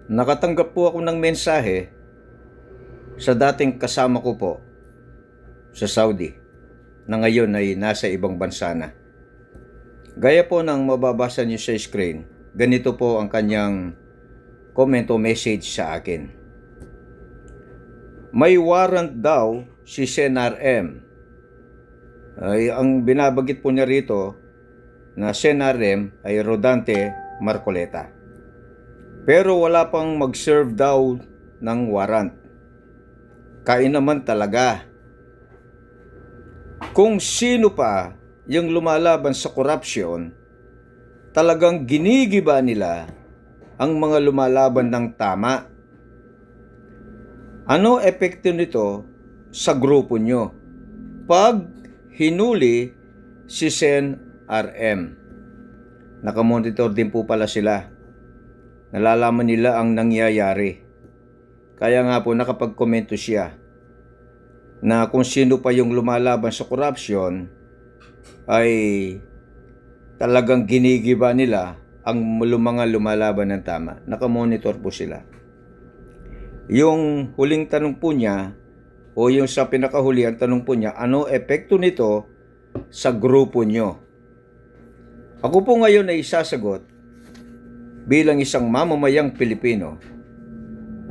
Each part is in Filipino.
Nakatanggap po ako ng mensahe sa dating kasama ko po sa Saudi na ngayon ay nasa ibang bansa na. Gaya po ng mababasa niyo sa screen, ganito po ang kanyang comment o message sa akin. May warrant daw si SENRM. Ang binabagit po niya rito na SENRM ay Rodante Marcoleta. Pero wala pang mag-serve daw ng warrant. Kain naman talaga. Kung sino pa yung lumalaban sa korupsyon, talagang ginigiba nila ang mga lumalaban ng tama. Ano epekto nito sa grupo nyo pag hinuli si SENRM? Nakamonitor din po pala sila. Nalalaman nila ang nangyayari. Kaya nga po nakapag-komento siya na kung sino pa yung lumalaban sa korupsyon ay talagang ginigiba nila ang mga lumalaban ng tama. Nakamonitor po sila. Yung huling tanong po niya o yung sa pinakahuli ang tanong po niya, ano epekto nito sa grupo nyo? Ako po ngayon ay isasagot bilang isang mamamayang Pilipino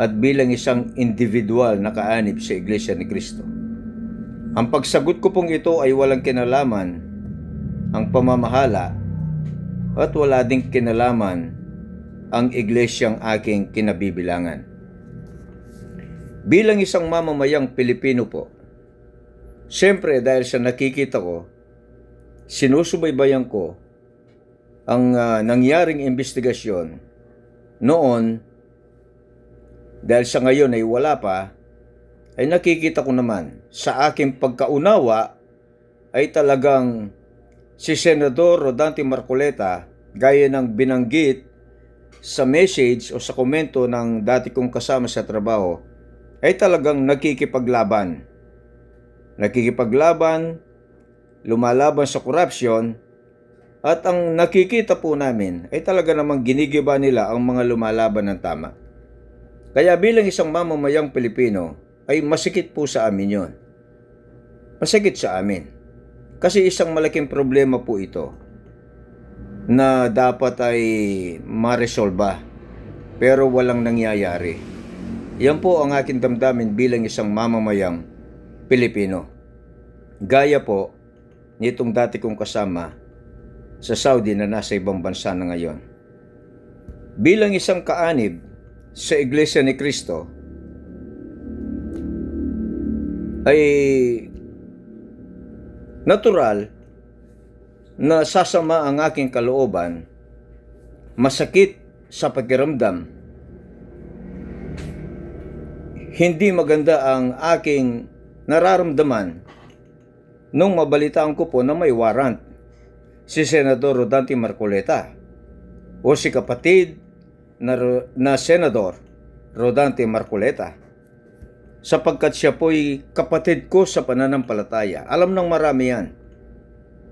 at bilang isang individual na kaanib sa Iglesia ni Cristo. Ang pagsagot ko pong ito ay walang kinalaman ang pamamahala at wala ding kinalaman ang iglesyang aking kinabibilangan. Bilang isang mamamayang Pilipino po, siyempre dahil sa nakikita ko, sinusubaybayan ko ang nangyaring investigasyon noon, dahil sa ngayon ay wala pa, ay nakikita ko naman sa aking pagkaunawa ay talagang si Senador Rodante Marcoleta, gaya ng binanggit sa message o sa komento ng dati kong kasama sa trabaho, ay talagang nakikipaglaban. Lumalaban sa korupsyon. At ang nakikita po namin ay talaga namang ginigiba nila ang mga lumalaban ng tama. Kaya bilang isang mamamayang Pilipino ay masikit po sa amin yon. Masikit sa amin. Kasi isang malaking problema po ito na dapat ay maresolba pero walang nangyayari. Yan po ang aking damdamin bilang isang mamamayang Pilipino. Gaya po nitong dati kong kasama sa Saudi na nasa ibang bansa na ngayon. Bilang isang kaanib sa Iglesia ni Cristo, ay natural na sasama ang aking kalooban, masakit sa pakiramdam, hindi maganda ang aking nararamdaman nung mabalitaan ko po na may warrant si Senador Rodante Marcoleta o si kapatid na Senador Rodante Marcoleta, sapagkat siya po'y kapatid ko sa pananampalataya. Alam ng marami yan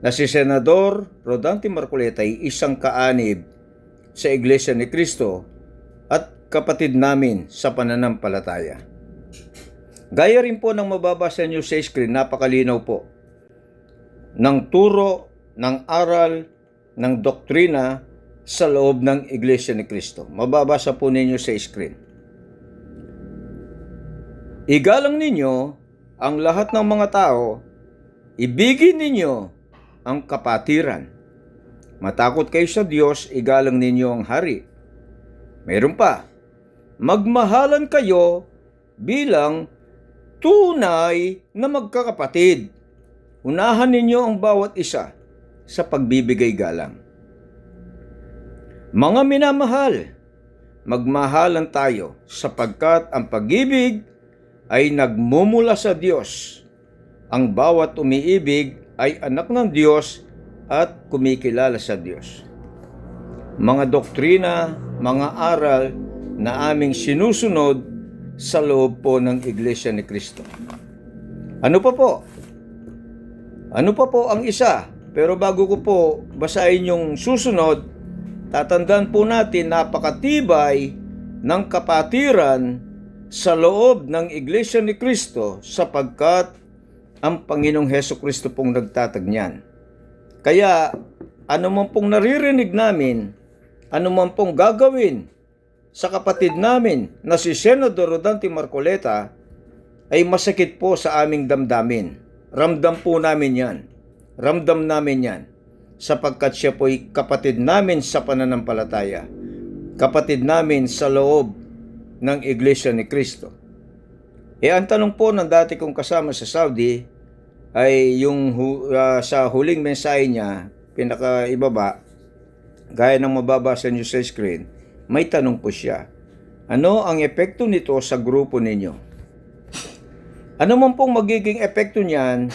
na si Senador Rodante Marcoleta ay isang kaanib sa Iglesia ni Cristo at kapatid namin sa pananampalataya. Gaya rin po ng mababasa niyo sa screen, napakalinaw po ng turo, ng aral, ng doktrina sa loob ng Iglesia ni Cristo. Mababasa po ninyo sa screen. Igalang ninyo ang lahat ng mga tao, ibigin ninyo ang kapatiran. Matakot kayo sa Diyos, igalang ninyo ang hari. Mayroon pa, magmahalan kayo bilang tunay na magkakapatid. Unahan ninyo ang bawat isa sa pagbibigay galang. Mga minamahal, magmahalan tayo sapagkat ang pag-ibig ay nagmumula sa Diyos. Ang bawat umiibig ay anak ng Diyos at kumikilala sa Diyos. Mga doktrina, mga aral na aming sinusunod sa loob po ng Iglesia ni Cristo. Ano pa po? Ano pa po ang isa? Pero bago ko po basahin yung susunod, tatandaan po natin napakatibay ng kapatiran sa loob ng Iglesia ni Cristo sapagkat ang Panginoong Hesukristo pong nagtatag niyan. Kaya ano man pong naririnig namin, ano man pong gagawin sa kapatid namin na si Senador Rodante Marcoleta ay masakit po sa aming damdamin. Ramdam po namin yan. Ramdam namin yan. Sapagkat siya po'y kapatid namin sa pananampalataya. Kapatid namin sa loob ng Iglesia ni Cristo. Ang tanong po ng dati kong kasama sa Saudi ay yung sa huling mensahe niya, pinakaibaba, gaya ng mababasa niyo sa screen, may tanong po siya. Ano ang epekto nito sa grupo ninyo? Ano man pong magiging epekto niyan,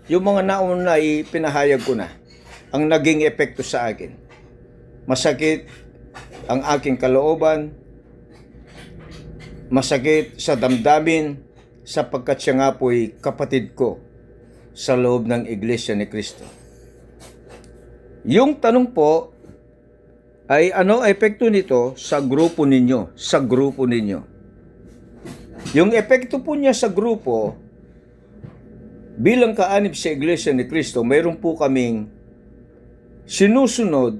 yung mga nauna ay pinahayag ko na. Ang naging epekto sa akin. Masakit ang aking kalooban, masakit sa damdamin, sapagkat siya nga po'y kapatid ko sa loob ng Iglesia ni Cristo. Yung tanong po ay ano epekto nito sa grupo ninyo? Sa grupo ninyo. Yung epekto po niya sa grupo, bilang kaanib sa Iglesia ni Cristo, mayroon po kaming sinusunod,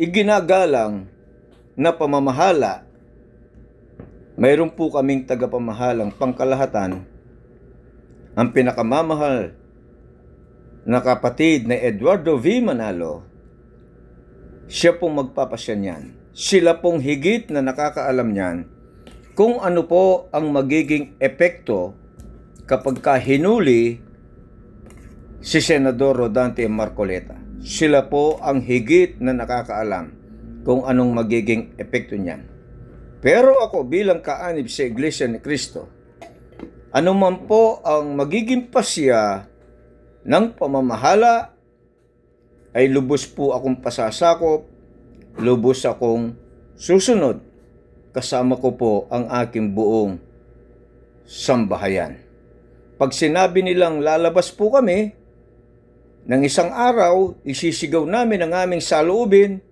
iginagalang na pamamahala. Mayroon po kaming tagapamahalang pangkalahatan, ang pinakamamahal na kapatid na Eduardo V. Manalo. Siya pong magpapasya niyan. Sila pong higit na nakakaalam niyan kung ano po ang magiging epekto kapag hinuli si Senador Rodante Marcoleta. Sila po ang higit na nakakaalam kung anong magiging epekto niyan. Pero ako bilang kaanib sa Iglesia ni Cristo, ano man po ang magiging pasya ng pamamahala, ay lubos po akong pasasakop, lubos akong susunod. Kasama ko po ang aking buong sambahayan. Pag sinabi nilang lalabas po kami, ng isang araw, isisigaw namin ang aming saloobin.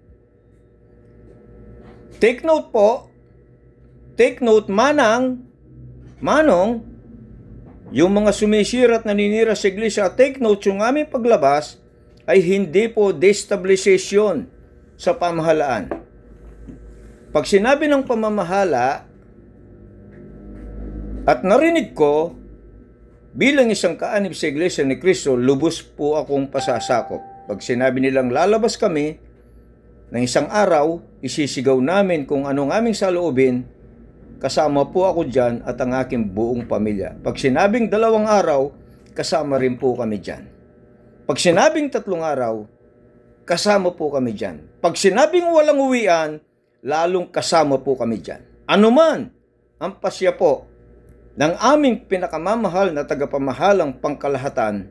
Take note po, take note manong, yung mga sumisirat na naninira sa iglesia, take note yung aming paglabas ay hindi po destabilization sa pamahalaan. Pag sinabi ng pamamahala at narinig ko, bilang isang kaanib sa Iglesia ni Cristo, lubos po akong pasasakop. Pag sinabi nilang lalabas kami, ng isang araw, isisigaw namin kung anong aming saloobin, kasama po ako dyan at ang aking buong pamilya. Pag sinabing 2 araw, kasama rin po kami dyan. Pag sinabing 3 araw, kasama po kami dyan. Pag sinabing walang uwian, lalong kasama po kami dyan. Ano man ang pasya po ng aming pinakamamahal na tagapamahalang pangkalahatan,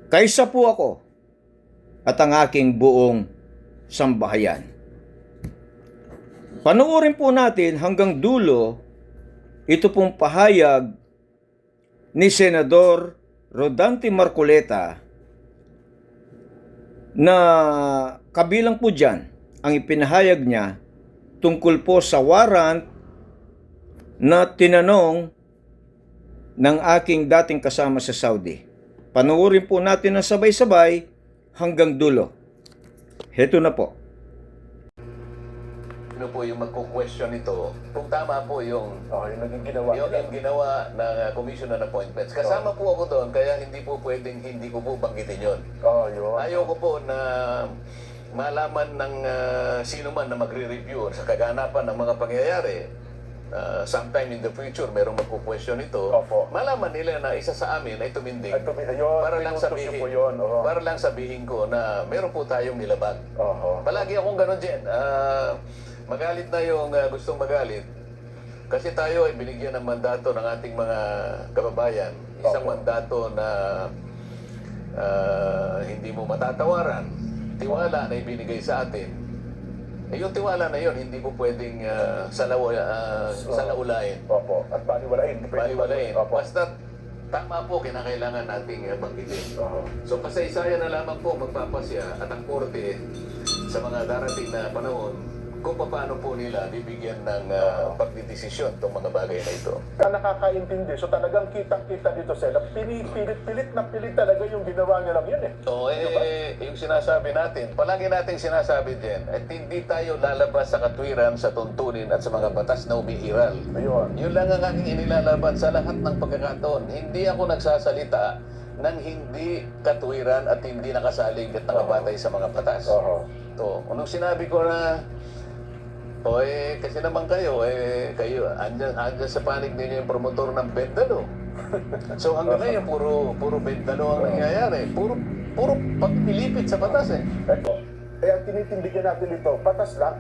kaysa po ako at ang aking buong sambahayan. Panuorin po natin hanggang dulo ito pong pahayag ni Senador Rodante Marcoleta na kabilang po dyan ang ipinahayag niya tungkol po sa warrant na tinanong ng aking dating kasama sa Saudi. Panuorin po natin ng sabay-sabay hanggang dulo. Heto na po. Ano po yung magko-question nito kung tama po yung yung naging ginawa yung ginawa ng commission on appointments. Kasama po ako doon, kaya hindi po pwedeng hindi ko po banggitin yun. yun. Ayoko po na malaman ng sino man na magre-review sa kaganapan ng mga pangyayari. Sometime in the future, merong magko-question ito. Opo. Malaman nila na isa sa amin ay tumindig. Ay, yun, para lang pinutos sabihin, niyo po yun, oo. para lang sabihin ko na meron po tayong nilabag. Oho. Palagi akong ganun, Jen. Magalit na yung gustong magalit. Kasi tayo ay binigyan ng mandato ng ating mga kababayan. Isang Opo. mandato na hindi mo matatawaran. Tiwala na ibinigay sa atin. Yung tiwala na yun, hindi po pwedeng salaulain. Opo. At baliwalain. Baliwalain. Opo. Basta tama po, kinakailangan nating banggitin. Oho. So kasaysayan na lamang po magpapasya at ang korte sa mga darating na panahon kung paano po nila bibigyan ng pagdidesisyon itong mga bagay na ito. Nakakaintindi. So talagang kitang-kita dito sila. Pilit na pilit talaga yung ginawa nilang yun eh. So, yung sinasabi natin, palagi nating sinasabi din, at hindi tayo lalabas sa katwiran, sa tuntunin at sa mga batas na umiiral. Ayun. Yun lang ang aking inilalaban sa lahat ng pagkakataon. Hindi ako nagsasalita ng hindi katwiran at hindi nakasalig at nakabatay sa mga batas. Oo. To, nung sinabi ko na, kasi naman kayo, andyan sa panig ninyo yung promotor ng Bendalo. So hanggang ngayon, puro Bendalo ang nangyayari. Puro pagpilipit sa batas eh. Eto. Kaya tinitindigan natin ito, batas lang.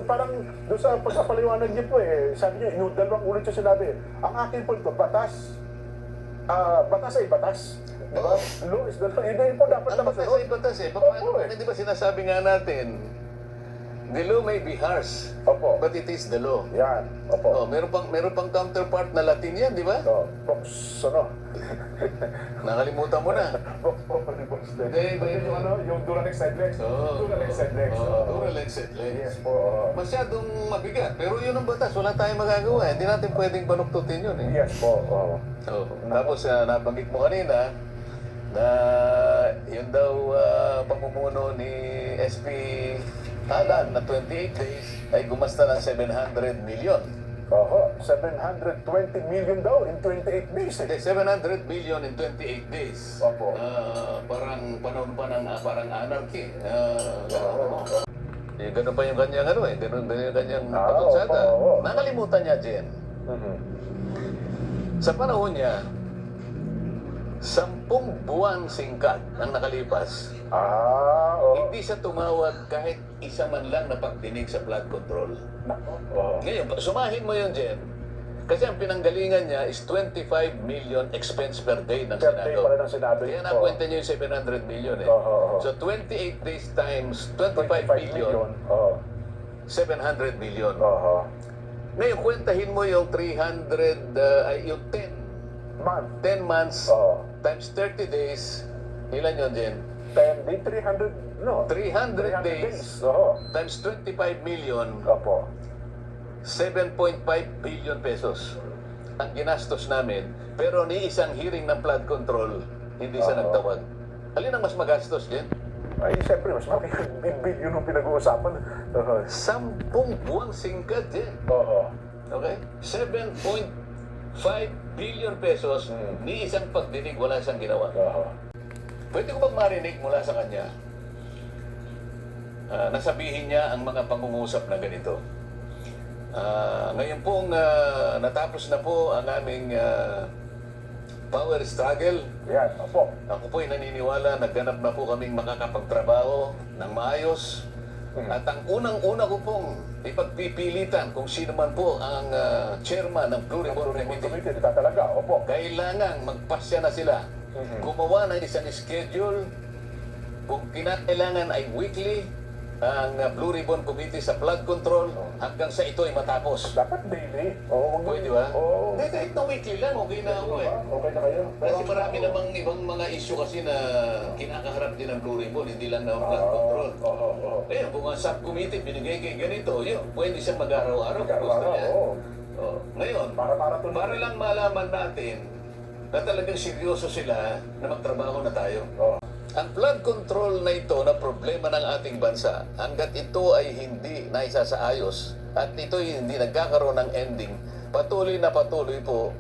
Parang doon sa pagkapaliwanag niyo po sabi niyo, yung dalawang ulit yung sinabi. Ang akin po ito, batas. Batas ay batas. Diba? Law is the law. Yun po dapat Ang na batas masunod. ay batas eh. Opo, Paano, di ba sinasabi nga natin, the law may be harsh, Opo. but it is the law. Yan. Opo. Meron pang counterpart na Latin yan, di ba? So, box, ano? Nakalimutan mo na. Box properly box din. Hindi, Yung ano, yung Duralex Sidelex. Duralex Sidelex. Duralex at legs. Yes po. Masyadong mabigat. Pero yun ang batas. Wala tayong magagawa. Hindi natin pwedeng baluktutin yun eh. Yes po. Tapos nabanggit mo kanina na yun daw pamumuno ni SP Alan na 28 days ay gumasta ng 700 million. Oho, 720 million daw in 28 days. Hindi, 700 million in 28 days. Opo. Parang panahon pa ng parang anarchy. Ganun pa yung kanyang ganun ba yung kanyang patutsada. opo. Nakalimutan niya, Jen. Sa panahon niya, 10 buwan singkat ang nakalipas. Oo. Hindi siya tumawag kahit isa man lang na pagdinig sa flood control. Oo. Ngayon, sumahin mo yun, Jen. Kasi ang pinanggalingan niya is 25 million expense per day ng Per day Senado. pala ng Senado. Kaya nakwenta niyo yung 700 million eh. Oo. So 28 days times 25 million, Oo. 700 million. Oo. Ngayon, kwentahin mo yung 300, yung 10 months Oo. times 30 days. Ilan yun, Jen? 10 day, 300, no? 300 days Oo. times 25 million, Opo. 7.5 billion pesos ang ginastos namin. Pero ni isang hearing ng flood control, hindi siya nagtawag. Alin ang mas magastos, Jen? Ay, siyempre, mas maraming billion yung pinag-uusapan. Oo. 10 buwang singkat, Jen. Oo. Okay? 7.5 billion pesos, ni isang pagdinig, wala siyang ginawa. Oo. Pwede ko bang marinig mula sa kanya? Nasabihin niya ang mga pangungusap na ganito. Ngayon pong natapos na po ang aming power struggle. Yan, opo. Ako po'y naniniwala na ganap na po kaming makakapagtrabaho ng maayos. At ang unang-una ko pong ipagpipilitan kung sino man po ang chairman ng Blue Ribbon Committee. Committee, dito talaga, opo. Kailangan magpasya na sila. Gumawa ng isang schedule. Kung kinakailangan ay weekly, ang Blue Ribbon Committee sa flood control hanggang sa ito ay matapos. Dapat daily. Oo. Pwede ba? Oo. Hindi, kahit na weekly lang, okay na ako eh. Okay na kayo. Kasi marami namang ibang mga issue kasi na kinakaharap din ng Blue Ribbon, hindi lang na flood control. Oo. Eh, kung ang subcommittee binigay kay ganito, yun, pwede siyang mag-araw-araw kung gusto niya. Oo. Ngayon, para lang malaman natin na talagang seryoso sila na magtrabaho na tayo. Oo. Ang flood control na ito na problema ng ating bansa, hanggat ito ay hindi naisasaayos at ito ay hindi nagkakaroon ng ending, patuloy po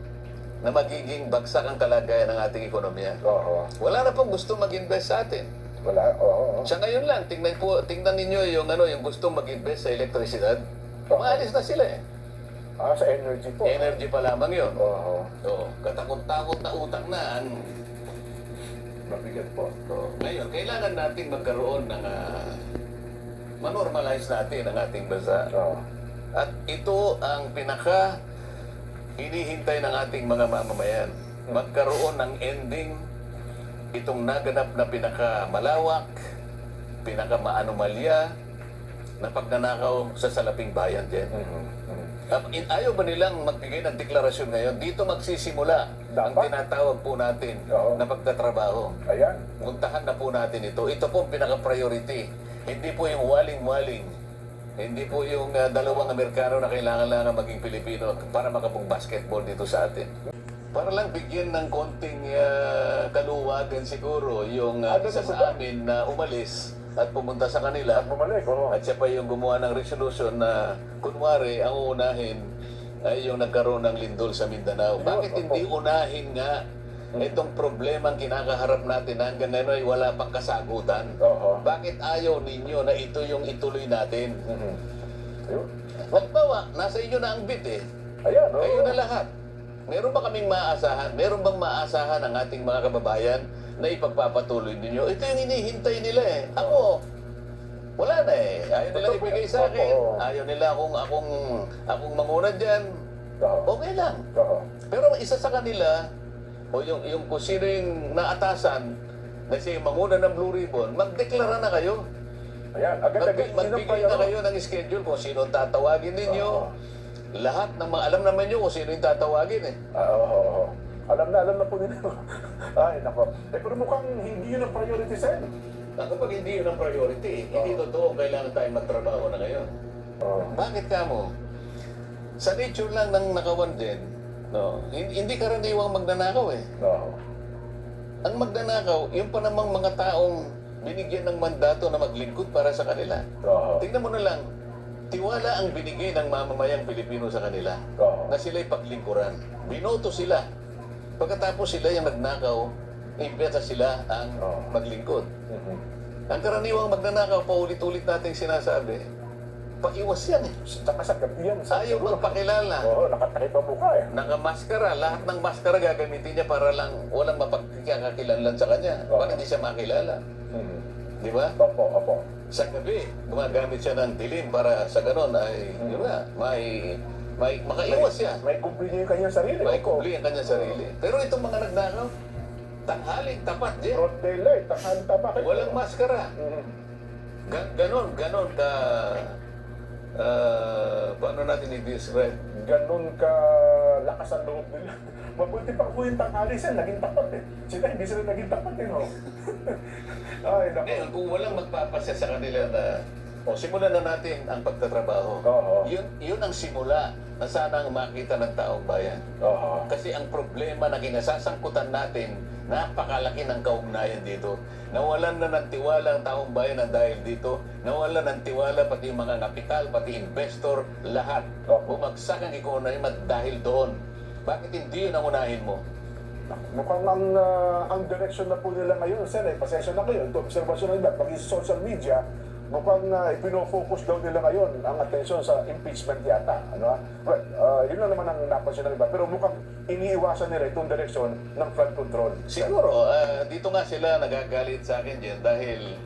na magiging bagsak ang kalagayan ng ating ekonomiya. Oo. Wala na pong gusto mag-invest sa atin. Wala. Oo. Sa ngayon lang, tingnan ninyo yung gustong mag-invest sa elektrisidad. Umaalis na sila eh. Sa energy po. Energy pa lamang yun. Oo. So, katakot-takot na utang na ang Mabigat po. ngayon, kailangan natin magkaroon ng manormalize natin ang ating bansa. Oo. At ito ang pinaka hinihintay ng ating mga mamamayan. Magkaroon ng ending itong naganap na pinaka malawak, pinaka maanomalya na pagnanakaw sa salaping bayan din. Ayaw ba nilang magbigay ng deklarasyon ngayon? Dito magsisimula ang Dapat. tinatawag po natin Oo. na pagtatrabaho. Ayan. Puntahan na po natin ito. Ito po ang pinaka-priority. Hindi po yung waling-waling. Hindi po yung dalawang Amerikano na kailangan lang maging Pilipino para makapag-basketball dito sa atin. Para lang bigyan ng konting kaluwagan siguro yung isa sa amin na umalis at pumunta sa kanila. At bumalik, oo. At siya pa yung gumawa ng resolution na kunwari ang unahin ay yung nagkaroon ng lindol sa Mindanao. Bakit hindi unahin nga itong problema ang kinakaharap natin na hanggang ngayon ay wala pang kasagutan? Oo. Bakit ayaw ninyo na ito yung ituloy natin? Mhm. Ayun. Halimbawa, nasa inyo na ang bid eh. Ayan, oo. Kayo na lahat. Meron ba kaming maaasahan? Meron bang maaasahan ang ating mga kababayan na ipagpapatuloy ninyo? Ito yung hinihintay nila eh. Ako, wala na eh. Ayaw nila ibigay sa akin. Ayaw nila akong manguna dyan. Oo. Okay lang. Oo. Pero isa sa kanila, o yung kung sino yung naatasan na siya yung manguna ng Blue Ribbon, magdeklara na kayo. Ayan, agad-agad. Magbigay na kayo ng schedule kung sino ang tatawagin ninyo. Lahat ng mga, alam naman nyo kung sino yung tatawagin eh. Oo. Alam na po nila. Ay, nako. Pero mukhang hindi yun ang priority sa'yo. Kapag hindi yun ang priority, hindi totoo kailangan tayo magtrabaho na ngayon. Oo. Bakit ka mo? Sa nature lang ng nakawan din, no, hindi karaniwang magnanakaw eh. Oo. Ang magnanakaw, yung pa namang mga taong binigyan ng mandato na maglingkod para sa kanila. Oo. Tingnan mo na lang, tiwala ang binigay ng mamamayang Pilipino sa kanila Oo. na sila'y paglingkuran. Binoto sila. Pagkatapos sila yung nagnakaw, imbesa sila ang maglingkod. Mhm. Ang karaniwang magnanakaw, paulit-ulit nating sinasabi, paiwas yan eh. Tsaka sa gabi yan. Ayaw magpakilala. Oo, nakatakip ang mukha eh. Nakamaskara, lahat ng maskara gagamitin niya para lang walang mapagkakakilanlan sa kanya. Para hindi siya makilala. Mhm. Di ba? Opo. Sa gabi, gumagamit siya ng dilim para sa ganon ay, di ba, makaiwas siya. May kumpli niya yung kanyang sarili. May Opo. kubli ang kanyang sarili. Pero itong mga nagnakaw, tanghaling tapat din. Broad daylight, tanghali tama. Walang maskara. Mhm. Ganon ka, paano natin i-describe? Ganon ka lakas ang loob nila. Mabuti pa po yung tanghali sila, naging tapat eh. Sila, hindi sila naging tapat eh, no? Ay, nako. Ngayon, kung walang magpapasya sa kanila na, simulan na natin ang pagtatrabaho. Oo. Yun ang simula na sana ang makita ng taong bayan. Oo. Kasi ang problema na kinasasangkutan natin, napakalaki ng kaugnayan dito. Nawalan na ng tiwala ang taong bayan na dahil dito. Nawalan ng tiwala pati yung mga kapital, pati investor, lahat. Opo. Bumagsak ang ekonomiya dahil doon. Bakit hindi yun ang unahin mo? Mukhang ang direction na po nila ngayon, Sen, pasensya na kayo, ito, observasyon na iba, pag social media, mukhang pinofocus daw nila ngayon ang atensyon sa impeachment yata. Ano? Well, yun lang naman ang napansin ng iba. Pero mukhang iniiwasan nila itong direksyon ng flood control. Siguro, dito nga sila nagagalit sa akin dyan dahil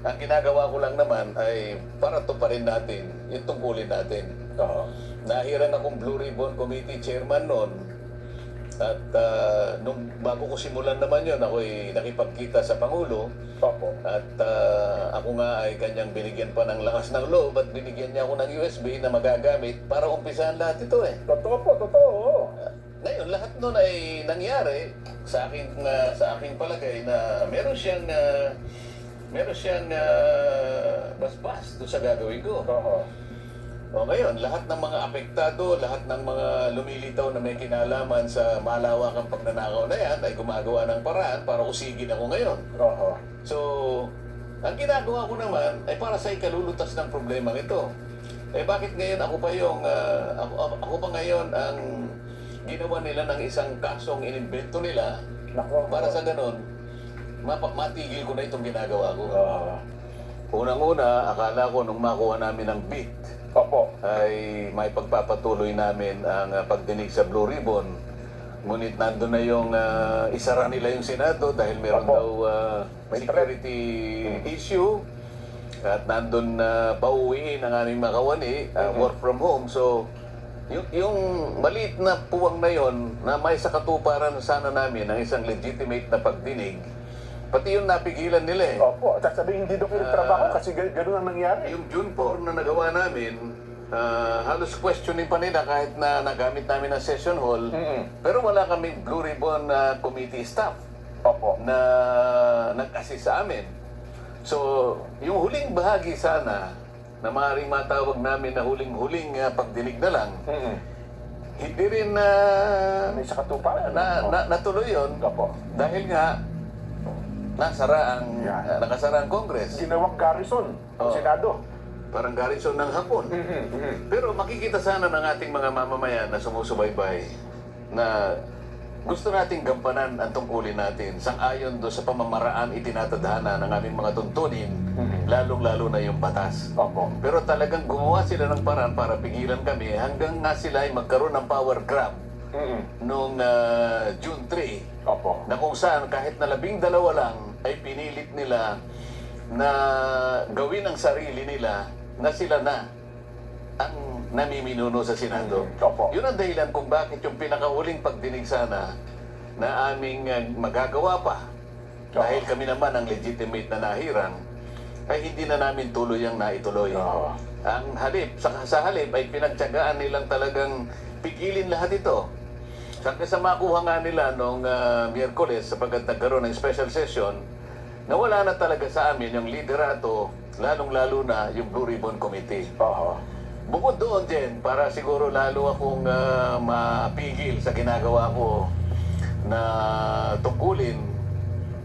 ang ginagawa ko lang naman ay para tuparin natin yung tungkulin natin. Oo. Nahiran akong Blue Ribbon Committee chairman noon at nung bago ko simulan naman yun, ako'y nakipagkita sa Pangulo Opo. at ako nga ay kanyang binigyan pa ng lakas ng loob at binigyan niya ako ng USB na magagamit para umpisahan lahat ito eh. Totoo po, totoo. Ngayon, lahat nun ay nangyari sa aking palagay na meron siyang basbas doon sa gagawin ko. Oo. O ngayon, lahat ng mga apektado, lahat ng mga lumilitaw na may kinalaman sa malawakang pagnanakaw na yan ay gumagawa ng paraan para usigin ako ngayon. Oo. So, ang ginagawa ko naman ay para sa ikalulutas ng problema ito. Bakit ngayon ako pa ngayon ang ginawa nila ng isang kasong inimbento nila Nako. para sa ganon, matigil ko na itong ginagawa ko. Oo. Unang-una, akala ko nung makuha namin ang beat, Opo. ay may pagpapatuloy namin ang pagdinig sa Blue Ribbon. Ngunit nandun na yung isara nila yung Senado dahil meron Opo. daw security issue at nandun na pauwiin ang aming makawani, work from home. So, yung maliit na puwang na yon na may sa katuparan sana namin ang isang legitimate na pagdinig, pati yung napigilan nila eh. Opo. At sabihin, hindi daw kayo nagtrabaho kasi ganun ang nangyari. Yung June 4 na nagawa namin, halos questioning pa nila kahit na nagamit namin ang session hall. Pero wala kaming Blue Ribbon committee staff Opo. na nag-assist sa amin. So, yung huling bahagi sana na maaaring matawag namin na huling-huling pagdinig na lang, hindi rin May sa katuparan. natuloy yun Opo. dahil nga nakasara Yan. ang Congress. Ginawang garrison ang Oo. Senado. Parang garrison ng Hapon. Pero makikita sana ng ating mga mamamayan na sumusubaybay na gusto nating gampanan ang tungkulin natin sang-ayon do sa pamamaraan itinatadhana ng aming mga tuntunin, lalong-lalo na yung batas. Opo. Pero talagang gumawa sila ng paraan para pigilan kami hanggang nga sila ay magkaroon ng power grab noong June 3, Opo. na kung saan kahit na 12 lang ay pinilit nila na gawin ang sarili nila na sila na ang namiminuno sa Senado. Opo. Yun ang dahilan kung bakit yung pinakahuling pagdinig sana na aming magagawa pa, dahil kami naman ang legitimate na nahirang, ay hindi na namin tuluyang naituloy. Oo. Ang halip, sa halip ay pinagtyagaan nilang talagang pigilin lahat ito. Hanggang sa makuha nga nila noong Miyerkules sapagkat nagkaroon ng special session, na wala na talaga sa amin yung liderato, lalong-lalo na yung Blue Ribbon Committee. Oo. Bukod doon din, para siguro lalo akong mapigil sa ginagawa ko na tungkulin,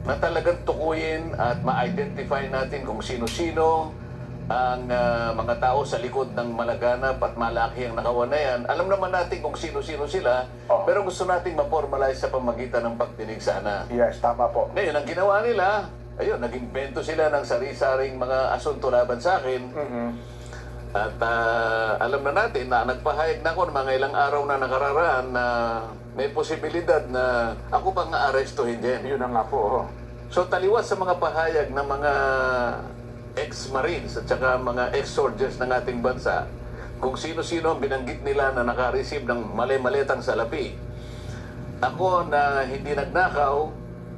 na talagang tukuyin at ma-identify natin kung sino-sino ang mga tao sa likod ng malaganap at malaki ang nakawan na yan. Alam naman natin kung sino-sino sila, Oo. pero gusto nating ma-formalize sa pamagitan ng pagdinig sana. Yes, tama po. Ngayon, ang ginawa nila, ayun, nag-invento sila ng sari-saring mga asunto laban sa akin. At alam na natin na nagpahayag na ako ng mga ilang araw na nakararaan na may posibilidad na ako pang aarestuhin din. Yun na nga po. So taliwas sa mga pahayag ng mga ex-marines at saka mga ex-soldiers ng ating bansa, kung sino-sino ang binanggit nila na naka-receive ng mali-maletang salapi. Ako na hindi nagnakaw,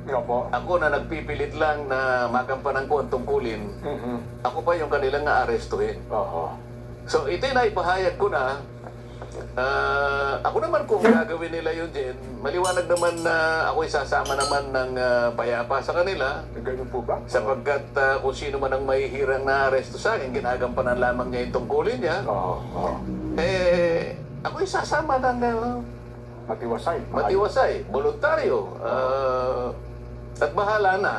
Opo. ako na nagpipilit lang na magampanan ko ang tungkulin, ako pa yung kanilang aarestuhin. Oo. So ito na ipahayag ko na, ako naman kung gagawin nila yun din, maliwanag naman na ako isasama naman ng payapa sa kanila, Ganun po ba? sapagkat kung sino man ang mahihirang na aresto sa akin, ginagampanan lamang niya yung tungkulin niya, Oo. Oo. ako isasama ng Matiwasay. matiwasay, voluntaryo, at bahala na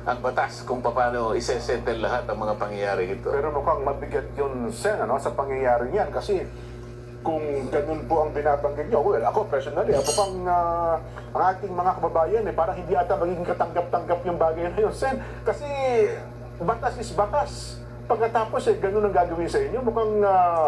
ang batas kung paano isesettle lahat ang mga pangyayari ito. Pero mukhang mabigat yun, Sen, sa pangyayari niyan. Kasi kung ganun po ang binabanggit niyo, well, ako personally, mukhang ang ating mga kababayan, parang hindi ata magiging katanggap-tanggap yung bagay na yun, Sen. Kasi batas is batas. Pagkatapos, ganun ang gagawin sa inyo, mukhang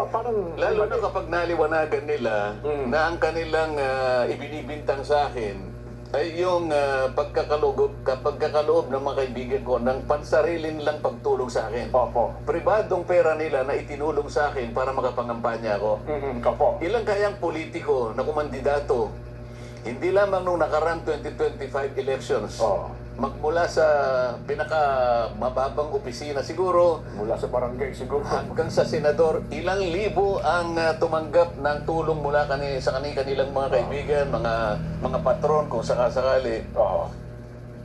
parang... Lalo na kapag naliwanagan nila na ang kanilang ibinibintang sa akin ay yung pagkakaloob ng mga kaibigan ko ng pansarili nilang pagtulong sa akin. Opo. Pribadong pera nila na itinulong sa akin para makapangampanya ako. Opo. Ilang kayang politiko na kumandidato, hindi lamang nung nakarang 2025 elections, Oo. magmula sa pinakamababang opisina siguro, Mula sa barangay siguro. hanggang sa senador, ilang libo ang tumanggap ng tulong mula sa kanilang mga kaibigan, mga patron kung sakasakali. Oo.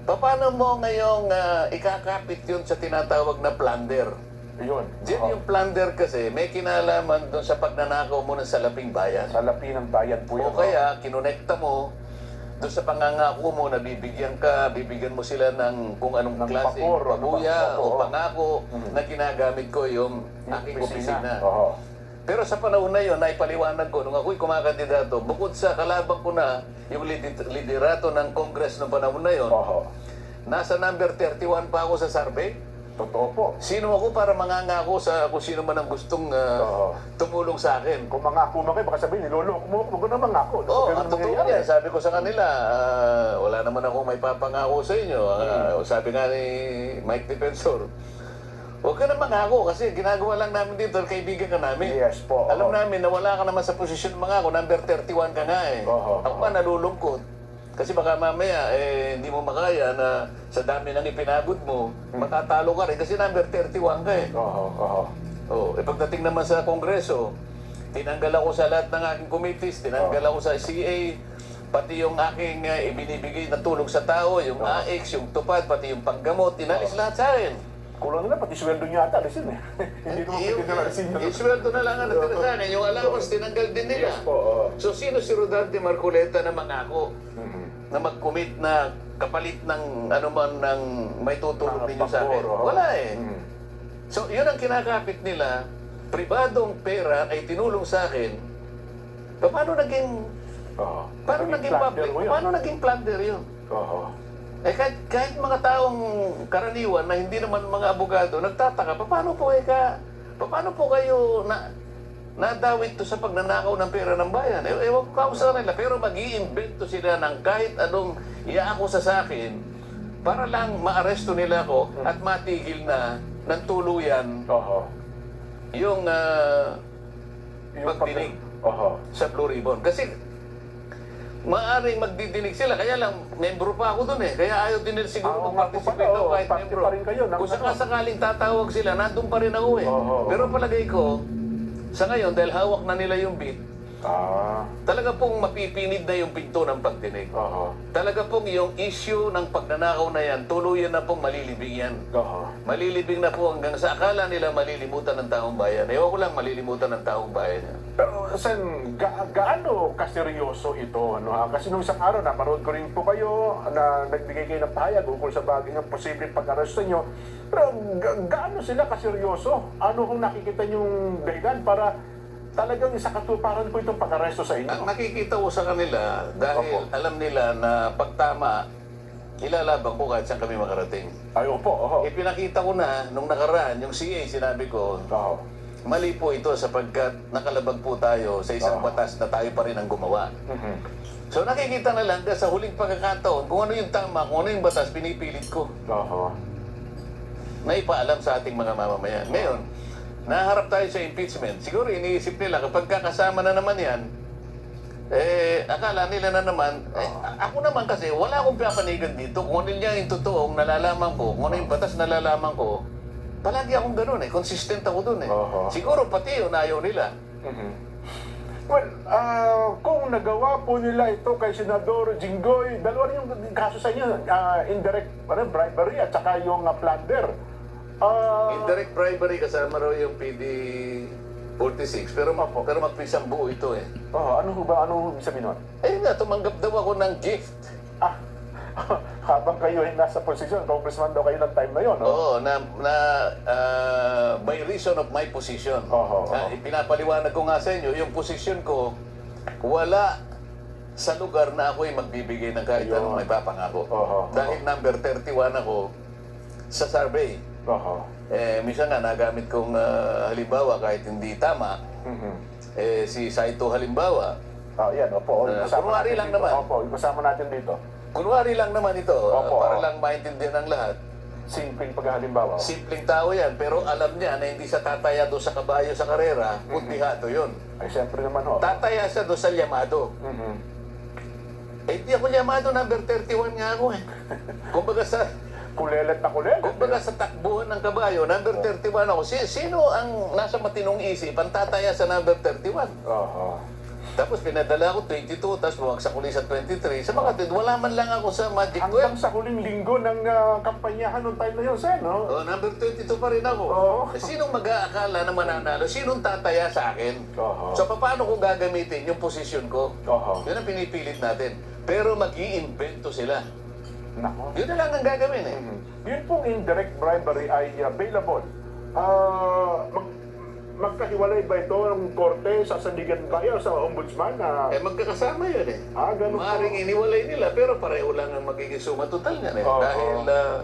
Paano mo ngayong ikakapit yun sa tinatawag na plunder? Yun. Diyan yung plunder kasi may kinalaman doon sa pagnanakaw mo ng salaping bayan. Sa lapi ng bayan po O yun. kaya, kinonekta mo doon sa pangangako mo na bibigyan mo sila ng kung anong Ng klase, pakor, pabuya oo. o pangako na ginagamit ko yung aking opisina. Oo. Pero sa panahon na yun, naipaliwanag ko, nung ako'y kumakandidato, bukod sa kalabang ko na yung liderato ng Congress noong panahon na yun, Oo. nasa number 31 pa ako sa survey. Totoo po. Sino ako para mangangako sa kung sino man ang gustong Oo. tumulong sa akin? Kung mangako man kayo, baka sabihin, niloloko mo, huwag na mangako. Oo, Ganun ang totoo mangyayari. yan. Sabi ko sa kanila, wala naman ako may papangako sa inyo. Sabi nga ni Mike Defensor, huwag ka na mangako kasi ginagawa lang namin dito, kaibigan ka namin. Yes po. Alam namin na wala ka naman sa posisyon mangako, number 31 ka nga eh. Oo. Ako pa nalulungkot. Kasi baka mamaya, hindi mo makaya na sa dami ng ipinagod mo, matatalo ka rin kasi number 31 ka eh. Oo. Oo. Oh, pagdating naman sa Kongreso, tinanggal ako sa lahat ng aking committees, tinanggal ako sa CA, pati yung aking ibinibigay na tulong sa tao, yung AX, yung tupad, pati yung panggamot, tinalis lahat sa akin. Kulang na pati sweldo niya ata, alisin eh. Hindi naman pwede na alisin yun. Yung sweldo na lang ang natira sa akin. Yung allowance, tinanggal din nila. Yes po, oo. So, sino si Rodante Marcoleta na mangako Mhm. na mag-commit na kapalit ng ano man ng may tutulong Mga ninyo sa akin? pabor, oo. Wala eh. Mhm. So, yun ang kinakapit nila. Pribadong pera ay tinulong sa akin. Paano naging Oo. paano naging public? plunder mo yun. Paano naging plunder yun? Oo. Eh kahit mga taong karaniwan na hindi naman mga abogado, nagtataka, paano po kayo nadawit to sa pagnanakaw ng pera ng bayan? Ewan ko sa kanila, pero mag-iimbento sila ng kahit anong iaakusa sa akin para lang maaresto nila ako at matigil na ng tuluyan Oo. yung Yung pagdinig Oo. sa Blue Ribbon. Kasi maaring magdidinig sila, kaya lang, membro pa ako dun eh. Kaya ayaw din nila siguro Oo nga po mag-participate pala, ako kahit party membro. pa rin kayo, Kung sakaling tatawag sila, nandun pa rin ako eh. Oo. Pero palagay ko, sa ngayon, dahil hawak na nila yung beat, talaga pong mapipinid na yung pinto ng pagdinig. Oo. Talaga pong yung issue ng pagnanakaw na yan, tuluyan na pong malilibing yan. Oo. Malilibing na po hanggang sa akala nila malilimutan ng taong bayan. Ewan ko lang malilimutan ng taong bayan yan. Pero, Sen, gaano kaseryoso ito? Ano, ha? Kasi nung isang araw, napanood ko rin po kayo na nagbigay kayo ng pahayag ukol sa bagay ng posibleng pag-aresto nyo. Pero gaano sila kaseryoso? Ano kung nakikita nyong dahilan para talagang isa katuparan po itong pag-aresto sa Ang inyo? nakikita ko sa kanila, dahil Opo. alam nila na pagtama, ilalaban ko kahit saan kami makarating. Ay, opo, oho. Ipinakita ko na, nung nakaraan, yung CA, sinabi ko, Oo. mali po ito sapagkat nakalabag po tayo sa isang Oo. batas na tayo pa rin ang gumawa. Mhm. So nakikita na lang sa huling pagkakataon, kung ano yung tama, kung ano yung batas, pinipilit ko Oho. na ipaalam sa ating mga mamamayan. Ngayon, naharap tayo sa impeachment. Siguro iniisip nila, kapag kakasama na naman yan, akala nila na naman, ako naman kasi, wala akong papanigan dito. Kung ano niya yung totoong nalalaman ko, kung ano yung batas nalalaman ko, palagi akong ganun eh. Consistent ako dun eh. Oho. Siguro pati yun, ayaw nila. Mhm. Well, kung nagawa po nila ito kay Senador Jinggoy, dalawa rin yung kaso sa inyo, indirect bribery at saka yung plunder. Indirect bribery kasama raw yung PD 46, pero magpisang buo ito eh. Ano ho ba? Ano ibig sabihin nun? Ayun nga, tumanggap daw ako ng gift. Ah, habang kayo ay nasa posisyon, congressman daw kayo ng time na yun, no? Oo, by reason of my position. Oho, oho. Pinapaliwanag ko nga sa inyo, yung position ko, wala sa lugar na ako ay magbibigay ng kahit Ayun. anong may papangako. Oho, Dahil number 31 ako sa survey. Oho. Minsan nga nagamit kong halimbawa kahit hindi tama, Mhm. si Saito halimbawa. Yan, opo. kunwari lang dito. naman. Opo, kasama natin dito. Kunwari lang naman ito, Opo. para lang maintindihan ng lahat. Simpleng paghalimbawa. Simpleng tao yan, pero alam niya na hindi siya tataya doon sa kabayo sa karera, kundi hato yun. Ay, siyempre naman ho. Tataya siya doon sa Yamado. Mhm. Hindi ako Yamado, number 31 nga ako eh. Kulelet na kulelet. Kumbaga sa takbuhan ng kabayo, number 31 ako. Sino ang nasa matinong isip ang tataya sa number 31? Oho. Tapos pinadala ko 22, tapos bumagsak ulit sa 23. Sa mga wala man lang ako sa Magic Hanggang 12. sa huling linggo ng kampanyahan noong time na yun, Sen, no? Number 22 pa rin ako. Oo. Sinong mag-aakala na mananalo? Sinong tataya sa akin? Oho. So paano ko gagamitin yung posisyon ko? Oho. Yun ang pinipilit natin. Pero mag-iimbento sila. Nako. Yun na lang ang gagawin eh. Yun pong indirect bribery ay available. Magkahiwalay ba ito ng korte sa sandigan bayan sa ombudsman na Magkakasama yun eh. ganun po. Maaring iniwalay nila, pero pareho lang ang magiging suma total niyan eh. Oo. Dahil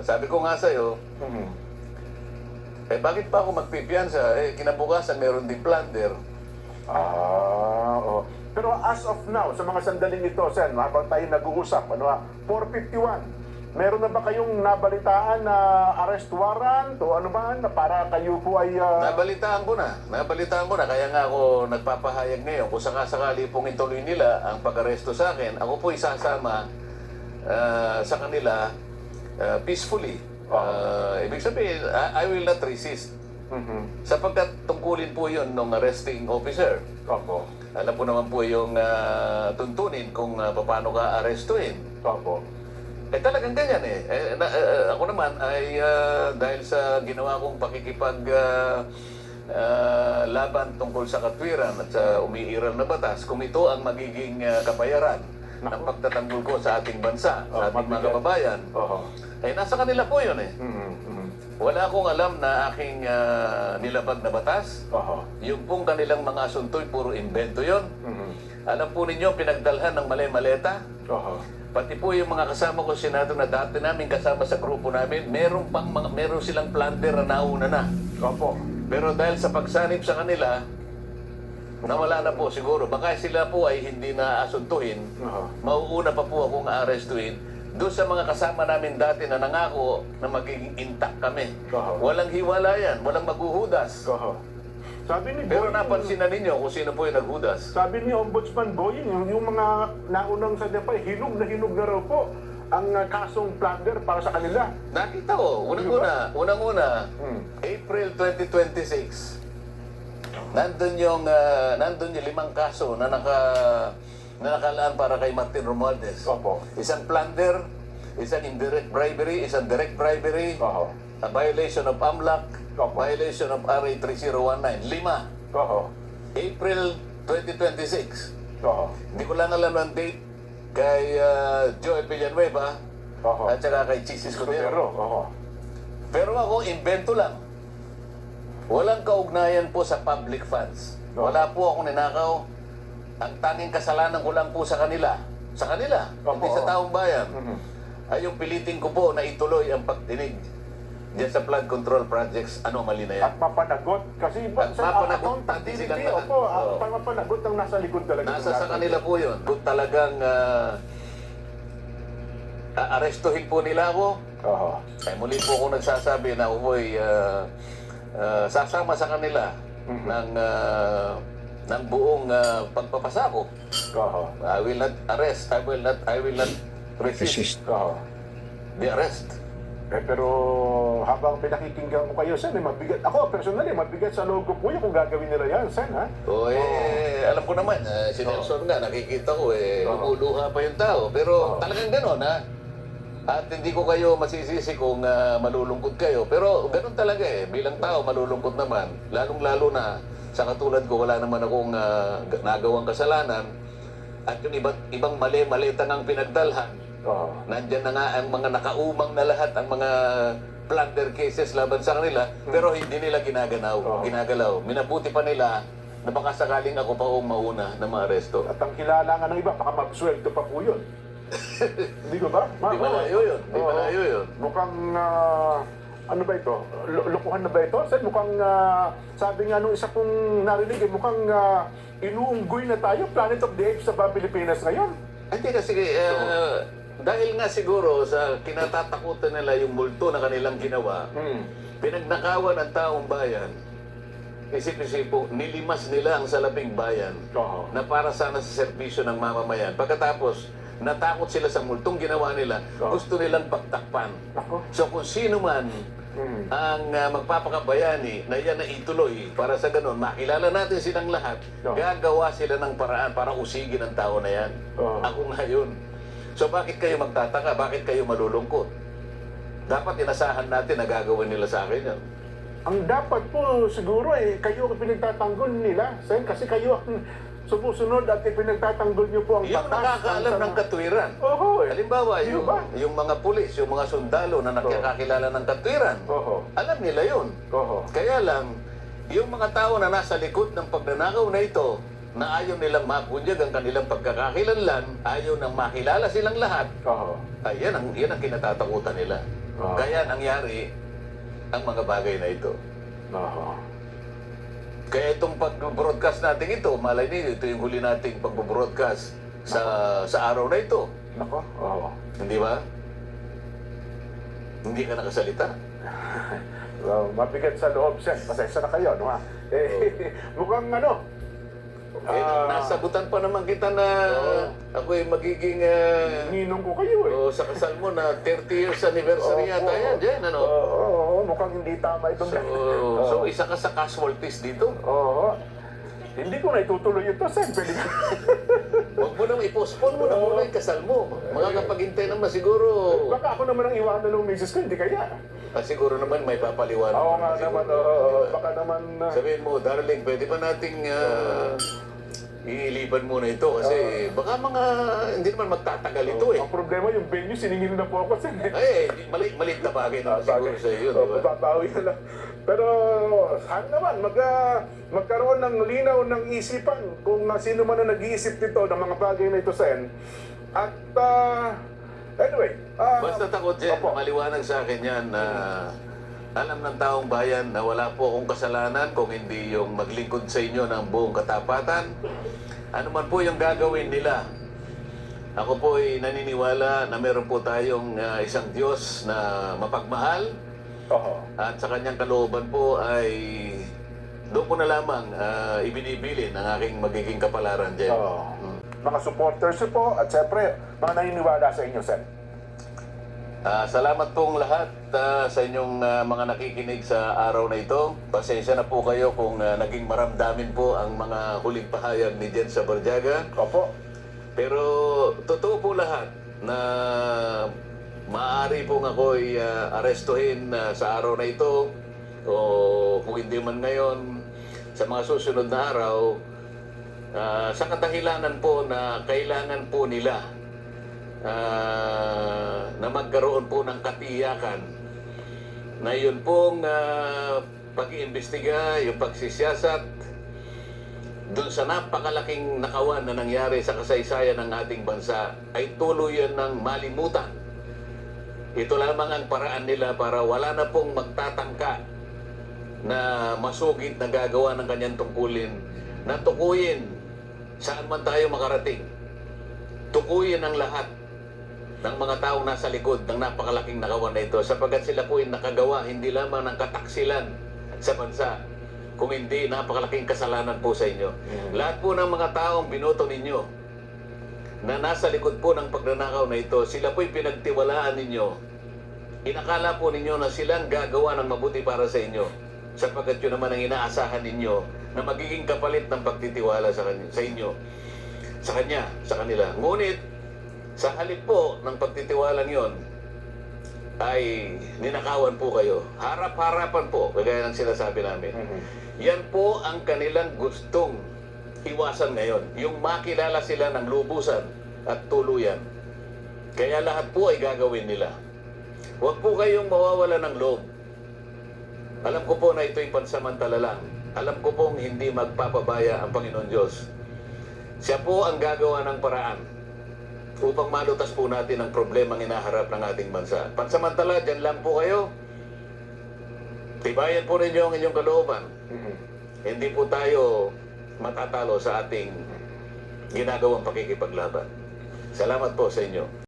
sabi ko nga sa'yo, Mhm. bakit pa ako magpipiyansa? Kinabukasan meron din plunder. Oo. Pero as of now, sa mga sandaling ito, Sen, habang tayo nag-uusap, 451, meron na ba kayong nabalitaan na arrest warrant o ano man na para kayo po ay... Nabalitaan ko na. Kaya nga ako nagpapahayag ngayon kung sakasakali pong ituloy nila ang pag-aresto sa akin, ako po isasama sa kanila peacefully. Ibig sabihin, I will not resist. Mhm. Sapagkat tungkulin po yun ng arresting officer. Opo. Alam po naman po yung tuntunin kung paano ka arestuin. Opo. Talagang ganyan eh. Ako naman ay dahil sa ginawa kong pakikipag laban tungkol sa katwiran at sa umiiral na batas, kung ito ang magiging kabayaran ng pagtatanggol ko sa ating bansa, sa ating mga kababayan, nasa kanila po yun eh. Wala akong alam na aking nilabag na batas. Yung pong kanilang mga asunto'y puro invento yon. Alam po ninyo, pinagdalhan ng mali-maleta. Pati po yung mga kasama ko sa Senado na dati namin kasama sa grupo namin, meron silang plunder na nauna na. Pero dahil sa pagsanib sa kanila, nawala na po siguro. Baka sila po ay hindi na asuntuhin. Mauuna pa po akong aarestuhin. Doon sa mga kasama namin dati na nangako na magiging intact kami. Walang hiwalayan, walang maghuhudas. Sabi ni Pero Boying, napansin na ninyo kung sino po yung naghudas. sabi ni Ombudsman Boying, yung mga naunang sadya hinog na raw po ang kasong plunder para sa kanila. Nakita ko, unang-una, April 2026, nandun yung 5 kaso na nakalaan para kay Martin Romualdez. Isang plunder, isang indirect bribery, isang direct bribery, a violation of AMLAC, violation of RA 3019. 5. April 2026. Hindi ko lang alam ng date kay Joel Villanueva at saka kay Chis Escudero. Pero ako, invento lang. Walang kaugnayan po sa public funds. Wala po akong ninakaw. Ang tanging kasalanan ko lang po sa kanila, hindi sa taong bayan, ay yung pilitin ko po na ituloy ang pagdinig diyan sa flood control projects, mali na yan. At mapanagot. Kasi At mapanagot, accountability, pati silang lahat. mapanagot ang nasa likod talaga. Nasa sa kanila po yun. Kung talagang aarestuhin po nila ako, ay muli po ako nagsasabi na ako'y sasama sa kanila ng buong pagpapasa ko. I will not arrest. I will not resist the arrest. Pero habang pinakikinggan ko kayo, Sen, mabigat. Ako, personally, mabigat sa loob ko po yung kung gagawin nila yan, Sen, ha? Alam ko naman, si Nelson nga, nakikita ko, lumuluha pa yung tao. Pero talagang gano'n, ha? At hindi ko kayo masisisi kung malulungkot kayo. Pero gano'n talaga bilang tao, malulungkot naman. Lalong-lalo na, sa katulad ko, wala naman akong nagawang kasalanan. At yung ibang mali-malita ng pinagdalhan, nandyan na nga ang mga nakaumang na lahat, ang mga plunder cases laban sa kanila, pero hindi nila ginagalaw. Minabuti pa nila na baka sakaling ako pa ang mauna na maaresto. At ang kilala nga ng iba, baka mabsweldo pa po yun. Hindi ko ba? Di malayo yun. Mukhang, ano ba ito? Lukuhan na ba ito? Sen, mukhang, sabi nga nung isa kong narinig, mukhang inuunggoy na tayo, Planet of the Apes sa Pilipinas ngayon. Hindi kasi, dahil nga siguro sa kinatatakutan nila yung multo na kanilang ginawa, pinagnakawan ang taong bayan, isip-isipo, nilimas nila ang salabing bayan na para sana sa serbisyo ng mamamayan. Pagkatapos, natakot sila sa multong ginawa nila, gusto nilang pagtakpan. So kung sino man ang magpapakabayani na yan na ituloy para sa ganun, makilala natin silang lahat, gagawa sila ng paraan para usigin ang tao na yan. Ako nga yun. So bakit kayo magtataka? Bakit kayo malulungkot? Dapat inasahan natin na gagawin nila sa akin yan. Ang dapat po siguro kayo ang pinagtatanggol nila, Sen, kasi kayo ang sumusunod at pinagtatanggol niyo po ang Yung nakakaalam ng katwiran. Halimbawa, yung mga pulis, yung mga sundalo na nakakakilala ng katwiran, alam nila yun. Kaya lang, yung mga tao na nasa likod ng pagnanakaw na ito, na ayaw nilang mapunyag ang kanilang pagkakakilanlan, ayaw nang makilala silang lahat, yan ang kinatatakutan nila. Kaya nangyari ang mga bagay na ito. Kaya itong pag-broadcast natin ito, malay niyo, ito yung huli nating pag-broadcast sa araw na ito. Hindi ba? Hindi ka nakasalita. Mabigat sa loob, Sen. Pasensya na kayo, no ha? Mukhang nasabutan pa naman kita na ako'y magiging ninong ko kayo sa kasal mo na 30 years anniversary yata yan dyan, mukhang hindi tama itong So isa ka sa casualties dito? Hindi ko na itutuloy ito, Sen. Pwede Huwag mo nang i-postpone mo na muna yung kasal mo. Makakapaghintay naman siguro. Baka ako naman ang iwanan ng misis ko, hindi kaya. Siguro naman may papaliwanag. Oo nga Siguro, naman, diba? baka naman... Sabihin mo, darling, pwede ba nating iiliban muna ito? Kasi baka hindi naman magtatagal ito eh. Ang problema, yung venue, siningin na po ako. Maliit na bagay naman siguro sa iyo, di ba? Babawi na lang. Pero sana naman, magkaroon ng linaw ng isipan kung sino man ang nag-iisip nito ng mga bagay na ito, Sen. At anyway. Basta takot, Jen, Opo. maliwanag sa akin yan na alam ng taong bayan na wala po akong kasalanan kung hindi yung maglingkod sa inyo ng buong katapatan. Ano man po yung gagawin nila. Ako po ay naniniwala na meron po tayong isang Diyos na mapagmahal. Oo. At sa kanyang kalooban po ay doon ko na lamang ibinibilin ang aking magiging kapalaran, Jen. Oo. Mga supporters niyo po, at syempre, mga naniniwala sa inyo, Sen. Salamat pong lahat sa inyong mga nakikinig sa araw na ito. Pasensya na po kayo kung naging maramdamin po ang mga huling pahayag ni Jen Sabarjaga. Opo. Pero totoo po lahat na maaari pong ako'y arestuhin sa araw na ito o kung hindi man ngayon sa mga susunod na araw sa kadahilanan po na kailangan po nila na magkaroon po ng katiyakan na yun pong pag-iimbestiga, yung pagsisiyasat doon sa napakalaking nakawan na nangyari sa kasaysayan ng ating bansa ay tuluyan ng malimutan. Ito lamang ang paraan nila para wala na pong magtatangka na masugid na gagawa ng kanyang tungkulin na tukuyin saan man tayo makarating. Tukuyin ang lahat ng mga taong nasa likod ng napakalaking nakawan na ito sapagkat sila po ay nakagawa hindi lamang ng kataksilan sa bansa, kung hindi napakalaking kasalanan po sa inyo. Lahat po ng mga taong binoto ninyo na nasa likod po ng pagnanakaw na ito, sila po'y pinagtiwalaan ninyo. Inakala po ninyo na silang gagawa ng mabuti para sa inyo sapagkat yun naman ang inaasahan ninyo na magiging kapalit ng pagtitiwala sa inyo, sa kanila. Ngunit, sa halip po ng pagtitiwalang yon ay ninakawan po kayo. Harap-harapan po, kagaya ng sinasabi namin. Yan po ang kanilang gustong iwasan ngayon. Yung makilala sila ng lubusan at tuluyan. Kaya lahat po ay gagawin nila. Huwag po kayong mawawala ng loob. Alam ko po na ito'y pansamantala lang. Alam ko pong hindi magpapabaya ang Panginoon Diyos. Siya po ang gagawa ng paraan upang malutas po natin ang problemang inaharap ng ating bansa. Pansamantala, dyan lang po kayo. Tibayan po ninyo ang inyong kalooban. Hindi po tayo matatalo sa ating ginagawang pakikipaglaban. Salamat po sa inyo.